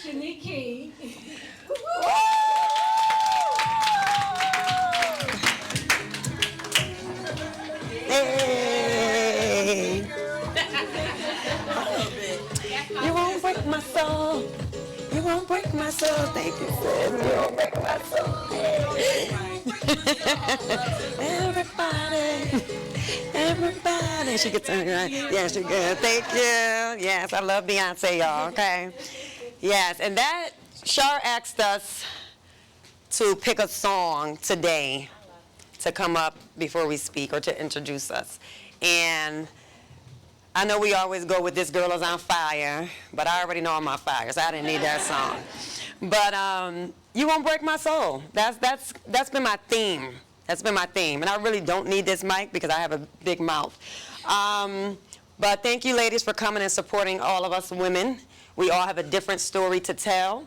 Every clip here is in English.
Shanique. Hey. You won't break my soul. You won't break my soul. Thank you, sis. You won't break my soul. Everybody. She could turn around. Yes, she could. Thank you. Yes, I love Beyonce, y'all. Okay. Yes, and that Shar asked us to pick a song today to come up before we speak or to introduce us. And I know we always go with This Girl Is on Fire, but I already know I'm on fire, so I didn't need that song. But You Won't Break My Soul. That's been my theme. That's been my theme. And I really don't need this mic because I have a big mouth. But thank you, ladies, for coming and supporting all of us women. We all have a different story to tell.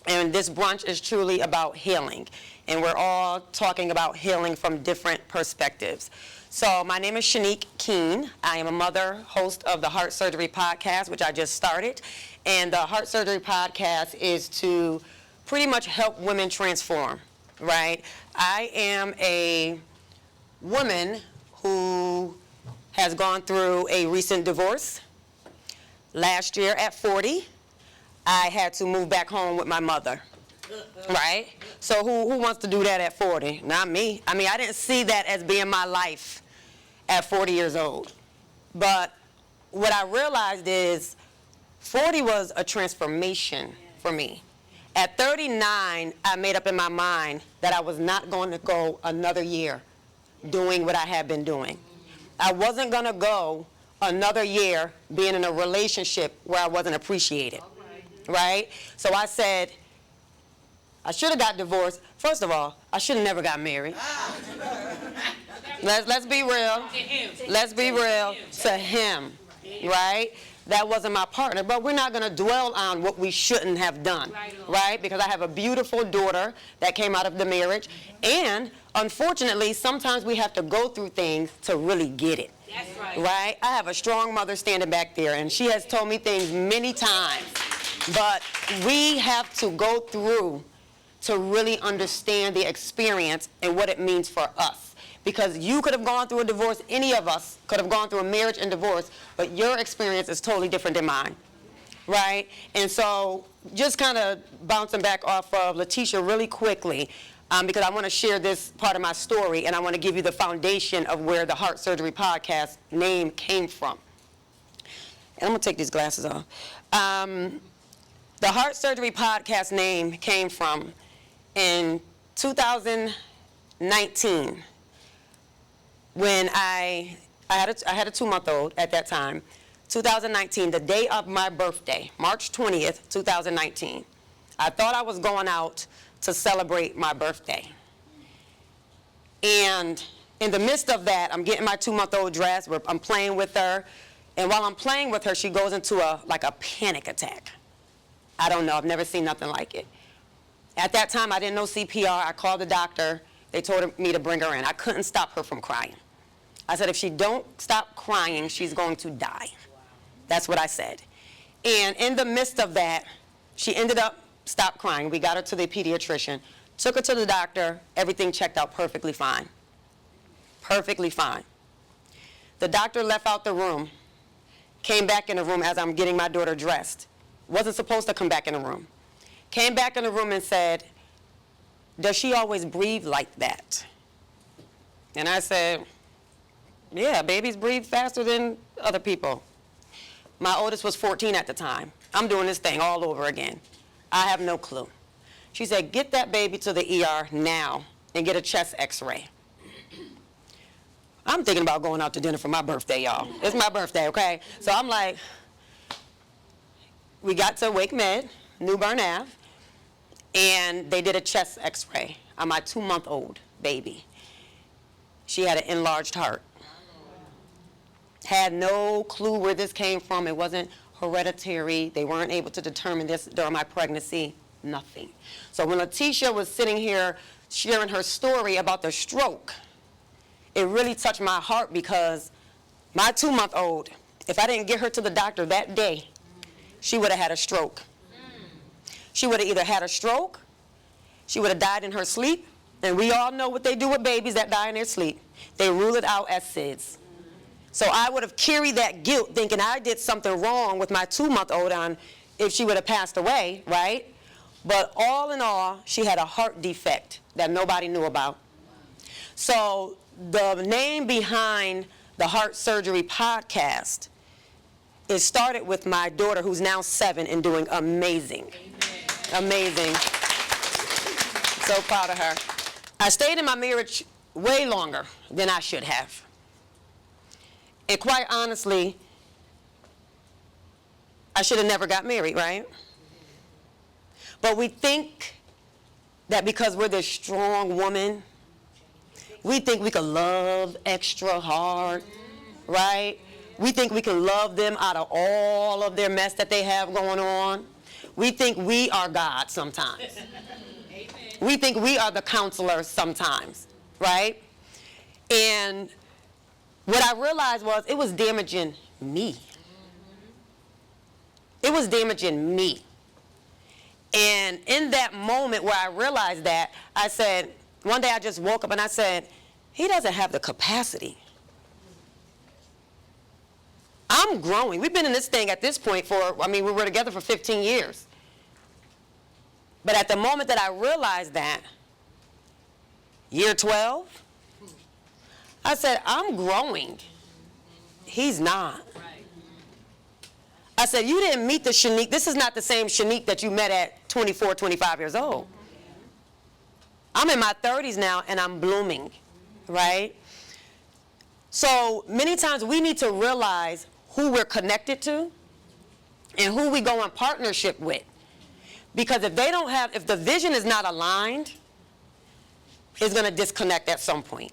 And this brunch is truly about healing. And we're all talking about healing from different perspectives. So my name is Shanique Keene. I am a mother, host of the Heart Surgery Podcast, which I just started. And the Heart Surgery Podcast is to pretty much help women transform, right? I am a woman who has gone through a recent divorce. Last year at 40, I had to move back home with my mother, right? So who wants to do that at 40? Not me. I mean, I didn't see that as being my life at 40 years old. But what I realized is 40 was a transformation for me. At 39, I made up in my mind that I was not going to go another year doing what I had been doing. I wasn't going to go another year being in a relationship where I wasn't appreciated, right? So I said, I should have got divorced. First of all, I should have never got married. Let's be real. Let's be real. To him, right? That wasn't my partner. But we're not going to dwell on what we shouldn't have done, right? Because I have a beautiful daughter that came out of the marriage. And unfortunately, sometimes we have to go through things to really get it. That's right. Right? I have a strong mother standing back there, and she has told me things many times. But we have to go through to really understand the experience and what it means for us. Because you could have gone through a divorce, any of us could have gone through a marriage and divorce, but your experience is totally different than mine, right? And so just kind of bouncing back off of Letitia really quickly, because I want to share this part of my story, and I want to give you the foundation of where the Heart Surgery Podcast name came from. And I'm going to take these glasses off. The Heart Surgery Podcast name came from in 2019 when I had a 2-month-old at that time. 2019, the day of my birthday, March 20th, 2019. I thought I was going out to celebrate my birthday. And in the midst of that, I'm getting my 2-month-old dressed, I'm playing with her, and while I'm playing with her, she goes into a panic attack. I don't know, I've never seen nothing like it. At that time, I didn't know CPR. I called the doctor. They told me to bring her in. I couldn't stop her from crying. I said, if she don't stop crying, she's going to die. That's what I said. And in the midst of that, she ended up stopped crying. We got her to the pediatrician, took her to the doctor. Everything checked out perfectly fine. Perfectly fine. The doctor left out the room, came back in the room as I'm getting my daughter dressed. Wasn't supposed to come back in the room. Came back in the room and said, does she always breathe like that? And I said, yeah, babies breathe faster than other people. My oldest was 14 at the time. I'm doing this thing all over again. I have no clue. She said, get that baby to the ER now and get a chest x-ray. I'm thinking about going out to dinner for my birthday, y'all. It's my birthday, okay? So I'm like, we got to Wake Med, New Bern Ave, and they did a chest x-ray on my 2-month-old baby. She had an enlarged heart. Had no clue where this came from. It wasn't hereditary. They weren't able to determine this during my pregnancy. Nothing. So when Letitia was sitting here sharing her story about the stroke, it really touched my heart because my 2-month-old, if I didn't get her to the doctor that day, she would have had a stroke. she would have either had a stroke, she would have died in her sleep, and we all know what they do with babies that die in their sleep. They rule it out as SIDS. So I would have carried that guilt thinking I did something wrong with my 2-month-old on if she would have passed away, right? But all in all, she had a heart defect that nobody knew about. So the name behind the Heart Surgery podcast, it started with my daughter, who's now 7 and doing amazing. Amen. Amazing. So proud of her. I stayed in my marriage way longer than I should have. And quite honestly, I should have never got married, right? But we think that because we're this strong woman, we think we can love extra hard, right? We think we can love them out of all of their mess that they have going on. We think we are God sometimes. We think we are the counselor sometimes, right? And what I realized was it was damaging me. It was damaging me. And in that moment where I realized that, I said, one day I just woke up and I said, he doesn't have the capacity. I'm growing. We've been in this thing at this point we were together for 15 years. But at the moment that I realized that, year 12, I said, I'm growing. He's not. I said, you didn't meet the Shanique. This is not the same Shanique that you met at 24, 25 years old. I'm in my 30s now, and I'm blooming, right? So many times we need to realize who we're connected to and who we go in partnership with. Because if the vision is not aligned, it's going to disconnect at some point,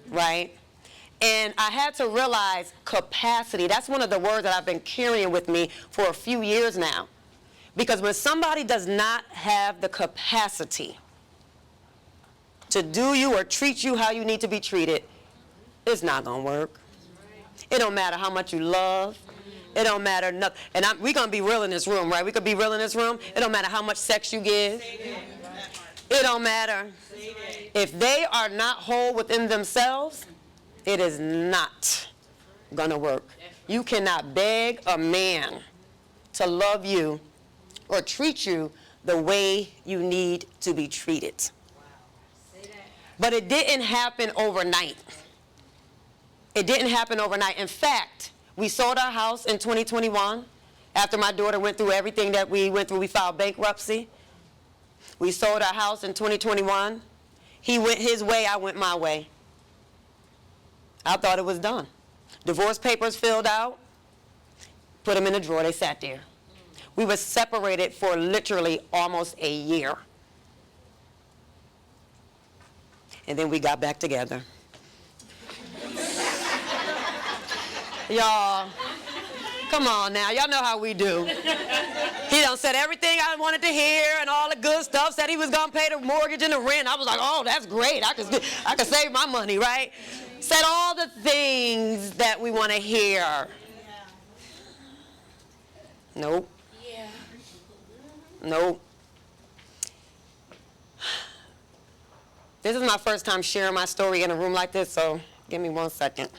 right? And I had to realize capacity. That's one of the words that I've been carrying with me for a few years now. Because when somebody does not have the capacity to do you or treat you how you need to be treated, it's not going to work. It don't matter how much you love. It don't matter nothing. And we're going to be real in this room, right? We could be real in this room. It don't matter how much sex you give. It don't matter. If they are not whole within themselves, it is not going to work. You cannot beg a man to love you or treat you the way you need to be treated. But it didn't happen overnight. It didn't happen overnight. In fact, we sold our house in 2021 after my daughter went through everything that we went through. We filed bankruptcy. We sold our house in 2021. He went his way, I went my way. I thought it was done. Divorce papers filled out, put them in a drawer, they sat there. We were separated for literally almost a year. And then we got back together. Y'all, come on now, y'all know how we do. He done said everything I wanted to hear and all the good stuff, said he was gonna pay the mortgage and the rent. I was like, oh, that's great, I could save my money, right? Said all the things that we want to hear. Nope. Nope. This is my first time sharing my story in a room like this, so give me 1 second.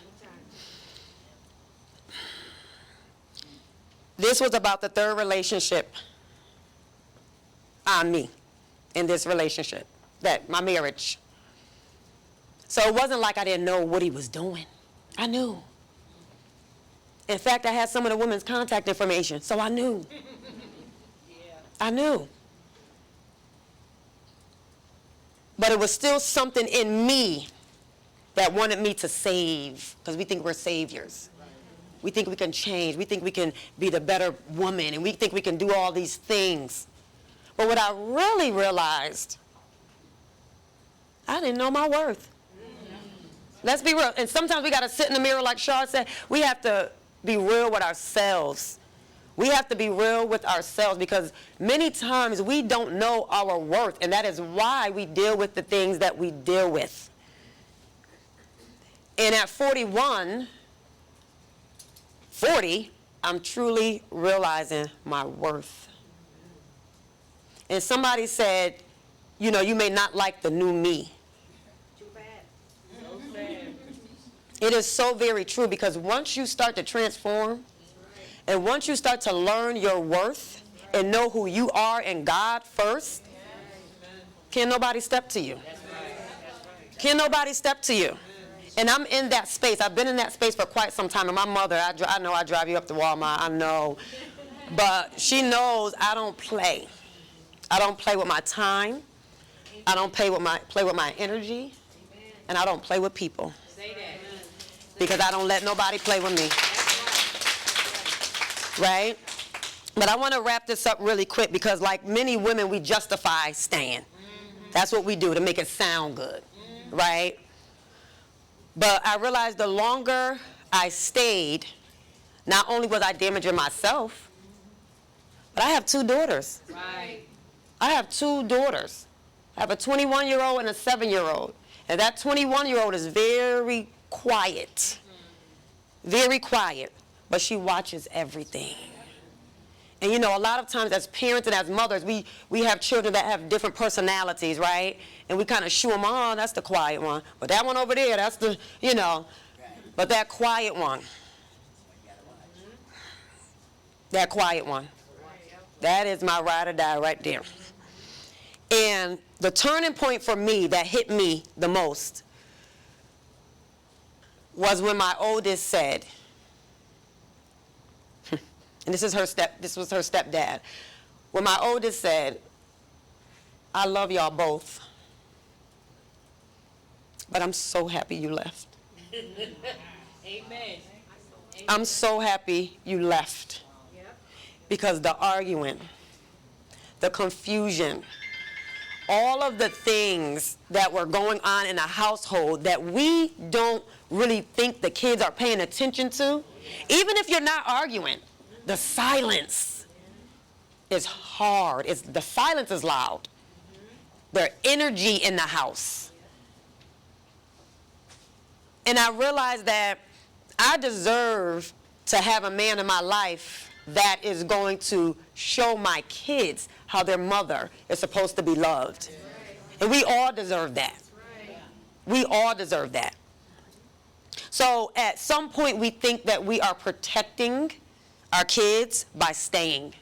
This was about the third relationship on me in this relationship, my marriage. So it wasn't like I didn't know what he was doing. I knew. In fact, I had some of the women's contact information, so I knew. I knew. But it was still something in me that wanted me to save, because we think we're saviors. We think we can change. We think we can be the better woman, and we think we can do all these things. But what I really realized, I didn't know my worth. Let's be real. And sometimes we got to sit in the mirror, like Shar said. We have to be real with ourselves. We have to be real with ourselves, because many times we don't know our worth, and that is why we deal with the things that we deal with. And at 40, I'm truly realizing my worth. And somebody said, you know, you may not like the new me. Too bad. So sad. It is so very true, because once you start to transform, and once you start to learn your worth and know who you are in God first, can't nobody step to you. Can't nobody step to you. And I'm in that space. I've been in that space for quite some time. And my mother, I know I drive you up to Walmart, I know. But she knows I don't play. I don't play with my time. I don't play with my energy. And I don't play with people. Because I don't let nobody play with me. Right? But I want to wrap this up really quick, because like many women, we justify staying. That's what we do to make it sound good. Right? But I realized the longer I stayed, not only was I damaging myself, but I have 2 daughters. Right. I have 2 daughters. I have a 21-year-old and a 7-year-old. And that 21-year-old is very quiet. Very quiet. But she watches everything. And you know, a lot of times as parents and as mothers, we have children that have different personalities, right? And we kind of shoo them on, that's the quiet one. But that one over there, that's the, you know. But that quiet one. That quiet one. That is my ride or die right there. And the turning point for me that hit me the most was when my oldest said, and this was her stepdad. When my oldest said, I love y'all both, but I'm so happy you left. Amen. I'm so happy you left. Because the arguing, the confusion, all of the things that were going on in a household that we don't really think the kids are paying attention to, even if you're not arguing, the silence is hard. The silence is loud. There's energy in the house. And I realized that I deserve to have a man in my life that is going to show my kids how their mother is supposed to be loved. And we all deserve that. We all deserve that. So at some point we think that we are protecting our kids by staying.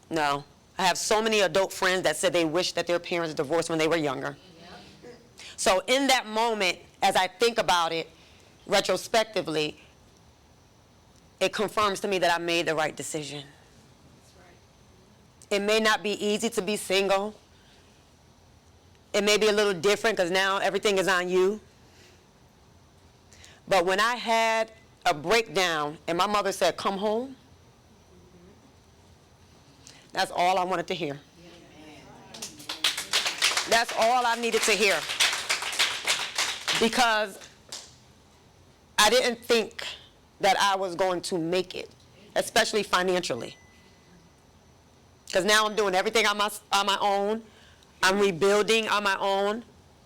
No. I have so many adult friends that said they wish that their parents divorced when they were younger. So in that moment, as I think about it retrospectively, it confirms to me that I made the right decision. It may not be easy to be single. It may be a little different because now everything is on you. But when I had a breakdown and my mother said, come home, that's all I wanted to hear. That's all I needed to hear. Because I didn't think that I was going to make it, especially financially. Because now I'm doing everything on my own. I'm rebuilding on my own.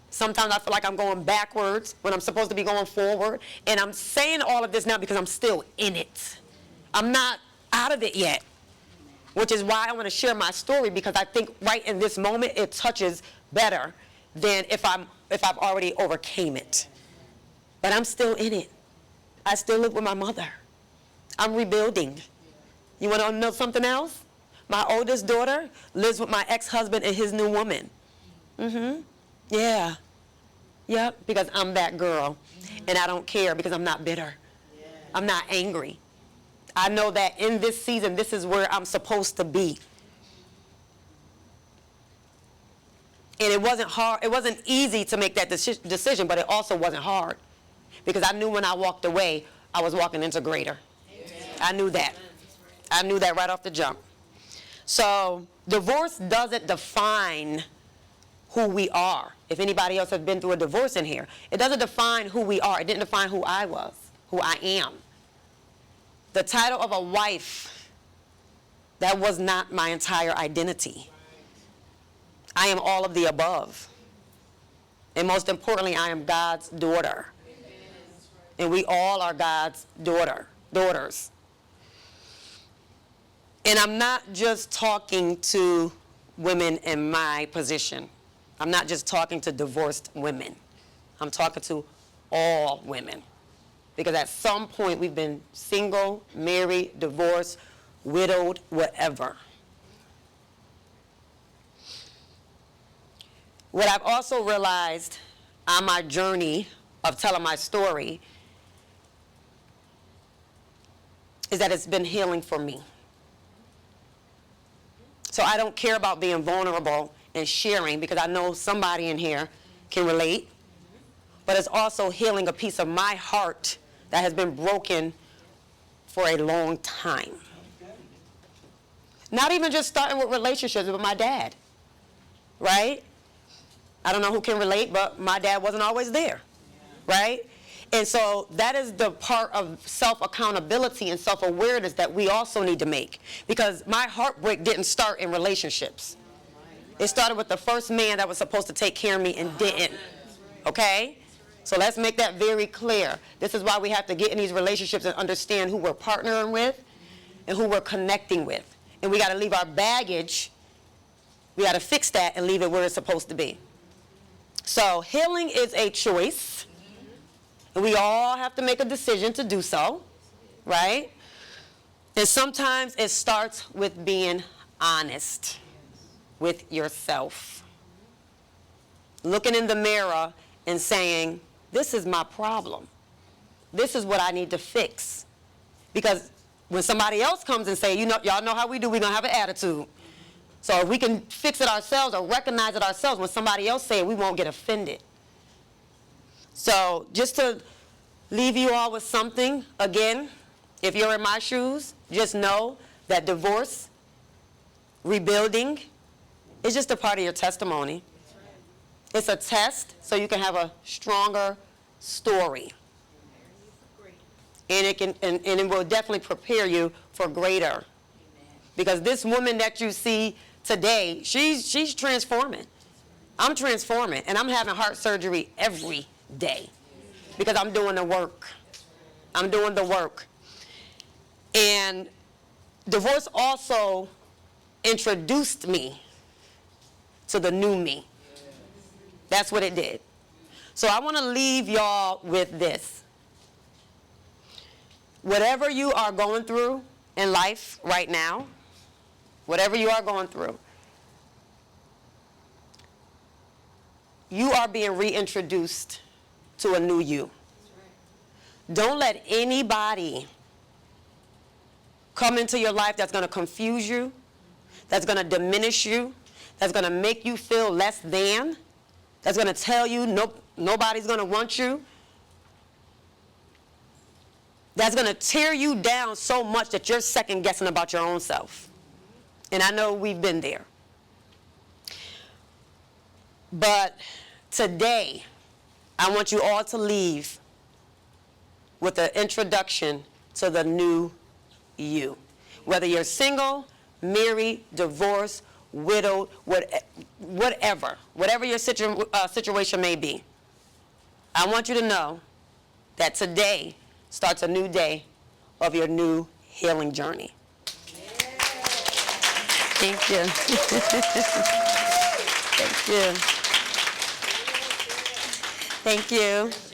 Sometimes I feel like I'm going backwards when I'm supposed to be going forward. And I'm saying all of this now because I'm still in it. I'm not out of it yet. Which is why I want to share my story, because I think right in this moment it touches better than if I've already overcame it. But I'm still in it. I still live with my mother. I'm rebuilding. You want to know something else? My oldest daughter lives with my ex-husband and his new woman. Yeah. Yep, because I'm that girl. And I don't care because I'm not bitter. I'm not angry. I know that in this season, this is where I'm supposed to be. And it wasn't hard. It wasn't easy to make that decision, but it also wasn't hard. Because I knew when I walked away, I was walking into greater. I knew that. I knew that right off the jump. So divorce doesn't define who we are. If anybody else has been through a divorce in here, it doesn't define who we are. It didn't define who I was, who I am. The title of a wife, that was not my entire identity. I am all of the above. And most importantly, I am God's daughter. And we all are God's daughters. And I'm not just talking to women in my position. I'm not just talking to divorced women. I'm talking to all women. Because at some point we've been single, married, divorced, widowed, whatever. What I've also realized on my journey of telling my story is that it's been healing for me. So I don't care about being vulnerable and sharing because I know somebody in here can relate. But it's also healing a piece of my heart that has been broken for a long time. Not even just starting with relationships with my dad, right? I don't know who can relate, but my dad wasn't always there, right? And so that is the part of self-accountability and self-awareness that we also need to make. Because my heartbreak didn't start in relationships. It started with the first man that was supposed to take care of me and didn't, okay? So let's make that very clear. This is why we have to get in these relationships and understand who we're partnering with and who we're connecting with. And we got to leave our baggage, we got to fix that and leave it where it's supposed to be. So healing is a choice. And we all have to make a decision to do so, right? And sometimes it starts with being honest with yourself. Looking in the mirror and saying, this is my problem. This is what I need to fix. Because when somebody else comes and say, y'all know how we do, we're going to have an attitude. So if we can fix it ourselves or recognize it ourselves, when somebody else say it, we won't get offended. So just to leave you all with something, again, if you're in my shoes, just know that divorce, rebuilding, is just a part of your testimony. It's a test so you can have a stronger story. And it will definitely prepare you for greater. Because this woman that you see today, she's transforming. I'm transforming, and I'm having heart surgery every day because I'm doing the work. I'm doing the work. And divorce also introduced me to the new me. That's what it did. So I want to leave y'all with this. Whatever you are going through in life right now, whatever you are going through, you are being reintroduced to a new you. Don't let anybody come into your life that's going to confuse you, that's going to diminish you, that's going to make you feel less than, that's going to tell you nobody's going to want you, that's going to tear you down so much that you're second guessing about your own self. And I know we've been there. But today, I want you all to leave with an introduction to the new you. Whether you're single, married, divorced, widowed, whatever your situation may be, I want you to know that today starts a new day of your new healing journey. Thank you. Thank you. Thank you.